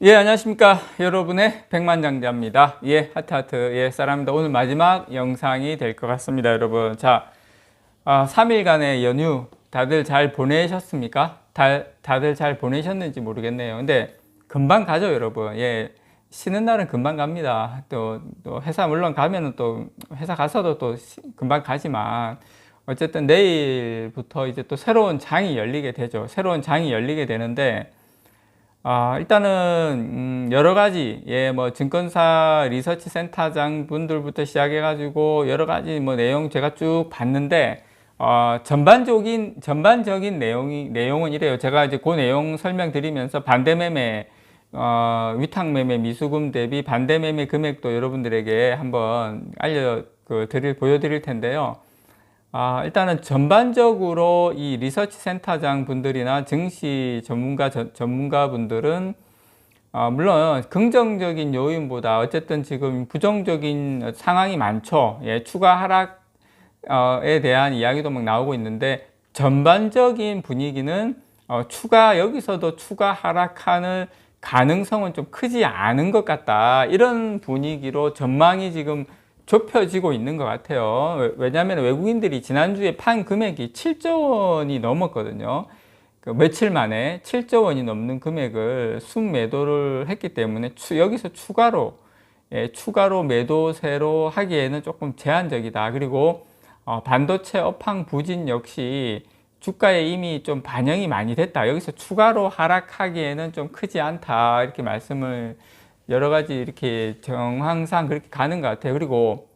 예, 안녕하십니까. 여러분의 백만장자입니다. 예, 하트하트. 예, 사람입니다. 오늘 마지막 영상이 될 것 같습니다, 여러분. 자, 3일간의 연휴 다들 잘 보내셨습니까? 다들 잘 보내셨는지 모르겠네요. 근데 금방 가죠, 여러분. 예, 쉬는 날은 금방 갑니다. 또 회사 물론 가면은 또 회사 가서도 또 금방 가지만 어쨌든 내일부터 이제 또 새로운 장이 열리게 되죠. 새로운 장이 열리게 되는데 일단은 여러 가지 뭐 증권사 리서치 센터장 분들부터 시작해 가지고 여러 가지 뭐 내용 제가 쭉 봤는데 전반적인 내용은 이래요. 제가 이제 그 내용 설명드리면서 반대매매 위탁매매 미수금 대비 반대매매 금액도 여러분들에게 한번 보여드릴 텐데요. 일단은 전반적으로 이 리서치 센터장 분들이나 증시 전문가분들은 물론 긍정적인 요인보다 어쨌든 지금 부정적인 상황이 많죠. 예, 추가 하락에 대한 이야기도 막 나오고 있는데 전반적인 분위기는 여기서도 추가 하락하는 가능성은 좀 크지 않은 것 같다. 이런 분위기로 전망이 지금 좁혀지고 있는 것 같아요. 왜냐하면 외국인들이 지난주에 판 금액이 7조 원이 넘었거든요. 며칠 만에 7조 원이 넘는 금액을 순매도를 했기 때문에 여기서 추가로 매도세로 하기에는 조금 제한적이다. 그리고 반도체 업황 부진 역시 주가에 이미 좀 반영이 많이 됐다. 여기서 추가로 하락하기에는 좀 크지 않다. 이렇게 말씀을 여러 가지 이렇게 정황상 그렇게 가는 것 같아요. 그리고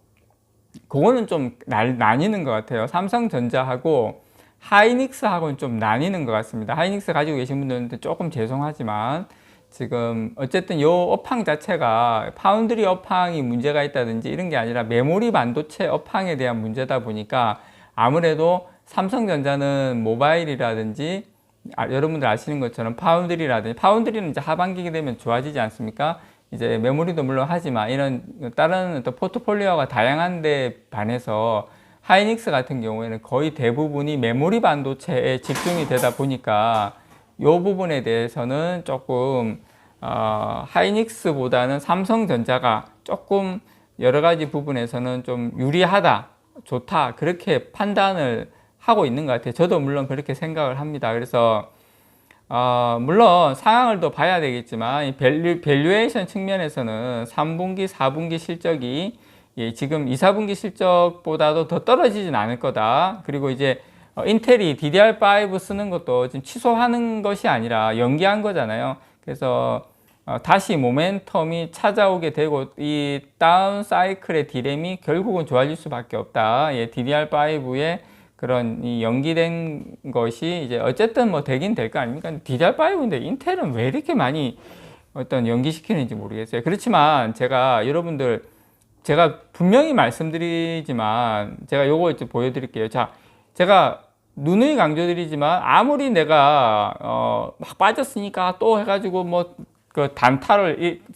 그거는 좀 나뉘는 것 같아요. 삼성전자하고 하이닉스하고는 좀 나뉘는 것 같습니다. 하이닉스 가지고 계신 분들한테 조금 죄송하지만 지금 어쨌든 요 업황 자체가 파운드리 업황이 문제가 있다든지 이런 게 아니라 메모리 반도체 업황에 대한 문제다 보니까 아무래도 삼성전자는 모바일이라든지 여러분들 아시는 것처럼 파운드리는 이제 하반기게 되면 좋아지지 않습니까? 이제 메모리도 물론 하지만 이런 다른 또 포트폴리오가 다양한 데 반해서 하이닉스 같은 경우에는 거의 대부분이 메모리 반도체에 집중이 되다 보니까 이 부분에 대해서는 조금 하이닉스보다는 삼성전자가 조금 여러 가지 부분에서는 좀 유리하다, 좋다 그렇게 판단을 하고 있는 것 같아요. 저도 물론 그렇게 생각을 합니다. 그래서 물론 상황을 더 봐야 되겠지만 밸류에이션 측면에서는 3분기, 4분기 실적이 지금 2, 4분기 실적보다도 더 떨어지진 않을 거다. 그리고 이제 인텔이 DDR5 쓰는 것도 지금 취소하는 것이 아니라 연기한 거잖아요. 그래서 다시 모멘텀이 찾아오게 되고 이 다운 사이클의 디램이 결국은 좋아질 수밖에 없다. DDR5의 그런 이 연기된 것이 이제 어쨌든 뭐 되긴 될 거 아닙니까? DDR5인데 인텔은 왜 이렇게 많이 어떤 연기시키는지 모르겠어요. 그렇지만 제가 분명히 말씀드리지만 제가 요거 이제 보여드릴게요. 자, 제가 누누이 강조드리지만 아무리 내가 막 빠졌으니까 또 해가지고 뭐 그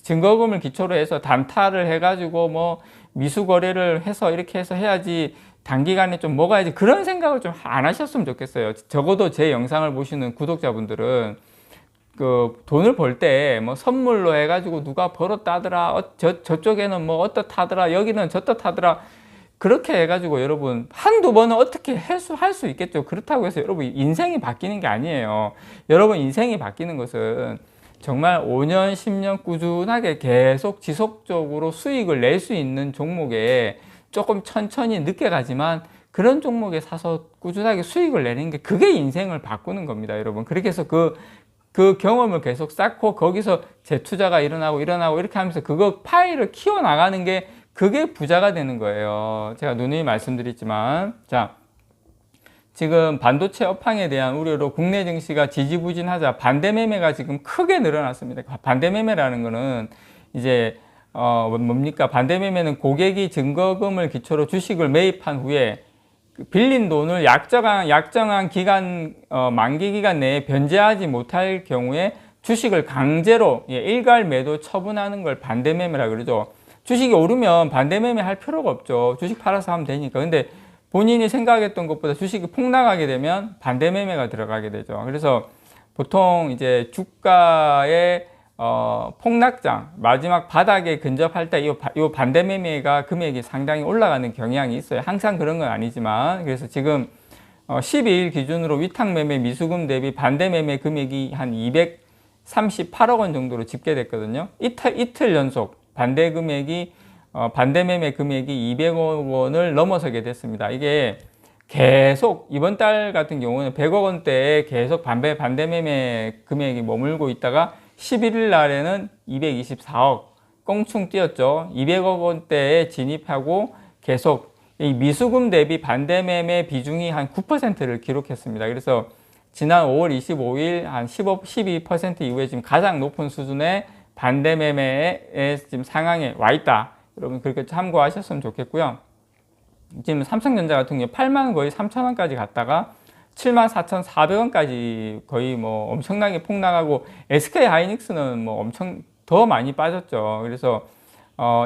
증거금을 기초로 해서 단타를 해가지고 뭐 미수 거래를 해서 이렇게 해서 해야지 단기간에 좀 먹어야지 그런 생각을 좀 안 하셨으면 좋겠어요. 적어도 제 영상을 보시는 구독자분들은 그 돈을 벌 때 뭐 선물로 해가지고 누가 벌었다더라, 저쪽에는 뭐 어떻다더라, 여기는 저떻다더라 그렇게 해가지고 여러분 한두 번은 어떻게 할 수 있겠죠. 그렇다고 해서 여러분 인생이 바뀌는 게 아니에요. 여러분 인생이 바뀌는 것은 정말 5년, 10년 꾸준하게 계속 지속적으로 수익을 낼 수 있는 종목에 조금 천천히 늦게 가지만 그런 종목에 사서 꾸준하게 수익을 내는 게 그게 인생을 바꾸는 겁니다, 여러분. 그렇게 해서 그 경험을 계속 쌓고 거기서 재투자가 일어나고 이렇게 하면서 그거 파일을 키워나가는 게 그게 부자가 되는 거예요. 제가 누누이 말씀드렸지만 자, 지금 반도체 업황에 대한 우려로 국내 증시가 지지부진하자 반대매매가 지금 크게 늘어났습니다. 반대매매라는 거는 이제 뭡니까? 반대매매는 고객이 증거금을 기초로 주식을 매입한 후에 빌린 돈을 약정한 기간, 만기 기간 내에 변제하지 못할 경우에 주식을 강제로 일괄 매도 처분하는 걸 반대매매라 그러죠. 주식이 오르면 반대매매 할 필요가 없죠. 주식 팔아서 하면 되니까. 근데 본인이 생각했던 것보다 주식이 폭락하게 되면 반대매매가 들어가게 되죠. 그래서 보통 이제 주가의 폭락장 마지막 바닥에 근접할 때 이 반대 매매가 금액이 상당히 올라가는 경향이 있어요. 항상 그런 건 아니지만. 그래서 지금 12일 기준으로 위탁 매매 미수금 대비 반대 매매 금액이 한 238억 원 정도로 집계됐거든요. 이틀 연속 반대 매매 금액이 200억 원을 넘어서게 됐습니다. 이게 계속 이번 달 같은 경우는 100억 원대에 계속 반대 매매 금액이 머물고 있다가 11일 날에는 224억 껑충 뛰었죠. 200억 원대에 진입하고 계속 이 미수금 대비 반대 매매 비중이 한 9%를 기록했습니다. 그래서 지난 5월 25일 한 12% 이후에 지금 가장 높은 수준의 반대 매매의 지금 상황에 와 있다. 여러분 그렇게 참고하셨으면 좋겠고요. 지금 삼성전자 같은 경우 8만 원 거의 3천 원까지 갔다가 74,400원까지 거의 뭐 엄청나게 폭락하고 SK 하이닉스는 뭐 엄청 더 많이 빠졌죠. 그래서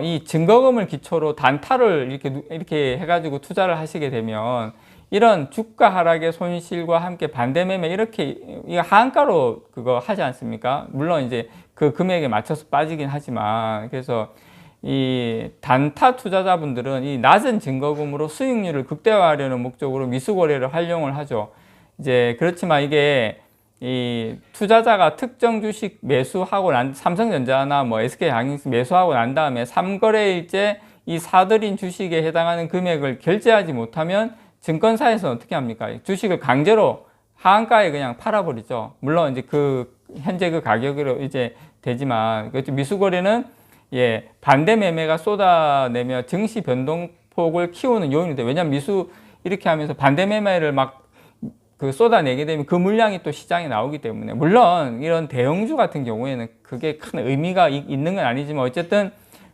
이 증거금을 기초로 단타를 이렇게 해가지고 투자를 하시게 되면 이런 주가 하락의 손실과 함께 반대 매매 이렇게 하한가로 그거 하지 않습니까? 물론 이제 그 금액에 맞춰서 빠지긴 하지만 그래서 이 단타 투자자분들은 이 낮은 증거금으로 수익률을 극대화하려는 목적으로 미수거래를 활용을 하죠. 이제 그렇지만 이게 이 투자자가 특정 주식 매수하고 삼성전자나 뭐 SK하이닉스 매수하고 난 다음에 3거래일째 이 사들인 주식에 해당하는 금액을 결제하지 못하면 증권사에서는 어떻게 합니까? 주식을 강제로 하한가에 그냥 팔아버리죠. 물론 이제 현재 그 가격으로 이제 되지만 미수거래는 반대 매매가 쏟아내며 증시 변동폭을 키우는 요인이 돼요. 왜냐하면 이렇게 하면서 반대 매매를 막 쏟아내게 되면 그 물량이 또 시장에 나오기 때문에 물론 이런 대형주 같은 경우에는 그게 큰 의미가 있는 건 아니지만 어쨌든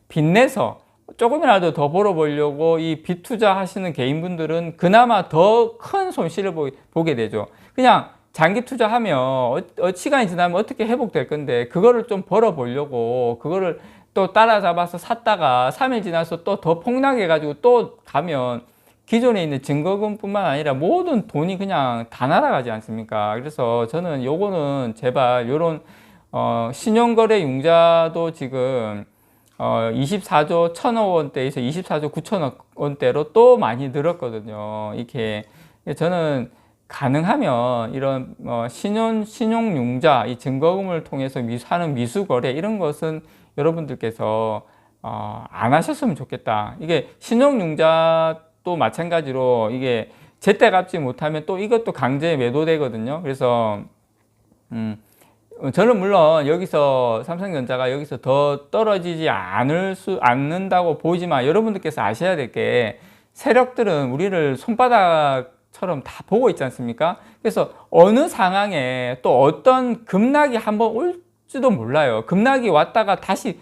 빚내서 조금이라도 더 벌어보려고 이 빚 투자하시는 개인분들은 그나마 더 큰 손실을 보게 되죠. 그냥 장기 투자하면 시간이 지나면 어떻게 회복될 건데 그거를 좀 벌어보려고 그거를 또 따라잡아서 샀다가 3일 지나서 또 더 폭락해가지고 또 가면 기존에 있는 증거금뿐만 아니라 모든 돈이 그냥 다 날아가지 않습니까? 그래서 저는 요거는 제발 요런 신용거래 융자도 지금 24조 1천억 원대에서 24조 9천억 원대로 또 많이 늘었거든요. 이렇게 저는 가능하면 이런 신용융자, 이 증거금을 통해서 하는 미수거래 이런 것은 여러분들께서 안 하셨으면 좋겠다. 이게 신용융자도 마찬가지로 이게 제때 갚지 못하면 또 이것도 강제 매도되거든요. 그래서 저는 물론 여기서 삼성전자가 여기서 더 떨어지지 않는다고 보지만 여러분들께서 아셔야 될 게 세력들은 우리를 손바닥처럼 다 보고 있지 않습니까? 그래서 어느 상황에 또 어떤 급락이 한번 올지도 몰라요. 급락이 왔다가 다시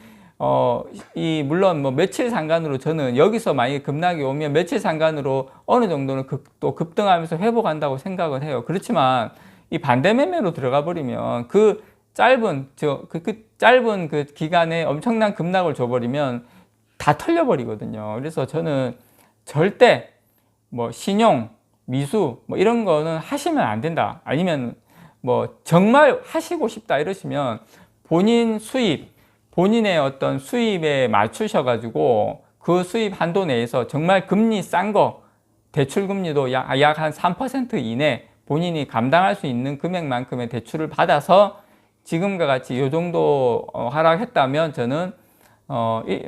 물론 뭐 며칠 상간으로 저는 여기서 만약에 급락이 오면 며칠 상간으로 어느 정도는 또 급등하면서 회복한다고 생각을 해요. 그렇지만 이 반대 매매로 들어가 버리면 그 짧은 그 기간에 엄청난 급락을 줘버리면 다 털려버리거든요. 그래서 저는 절대 뭐 신용, 미수 뭐 이런 거는 하시면 안 된다. 아니면 뭐 정말 하시고 싶다 이러시면 본인의 어떤 수입에 맞추셔가지고 그 수입 한도 내에서 정말 금리 싼 거, 대출 금리도 약 한 3% 이내 본인이 감당할 수 있는 금액만큼의 대출을 받아서 지금과 같이 이 정도 하락했다면 저는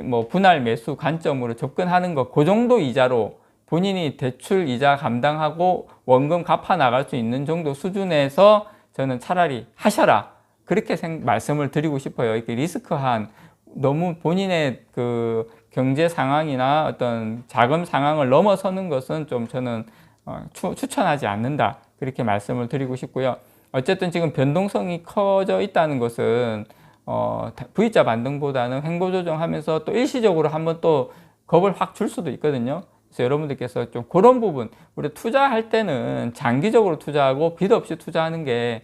뭐 분할 매수 관점으로 접근하는 것, 그 정도 이자로 본인이 대출 이자 감당하고 원금 갚아 나갈 수 있는 정도 수준에서 저는 차라리 하셔라. 그렇게 말씀을 드리고 싶어요. 이렇게 리스크한 너무 본인의 그 경제 상황이나 어떤 자금 상황을 넘어서는 것은 좀 저는 추천하지 않는다. 그렇게 말씀을 드리고 싶고요. 어쨌든 지금 변동성이 커져 있다는 것은 V자 반등보다는 횡보 조정하면서 또 일시적으로 한번 또 겁을 확 줄 수도 있거든요. 그래서 여러분들께서 좀 그런 부분, 우리 투자할 때는 장기적으로 투자하고 빚 없이 투자하는 게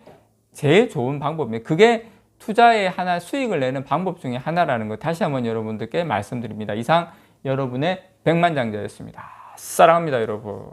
제일 좋은 방법이에요. 그게 투자의 하나 수익을 내는 방법 중에 하나라는 거 다시 한번 여러분들께 말씀드립니다. 이상 여러분의 백만장자였습니다. 사랑합니다, 여러분.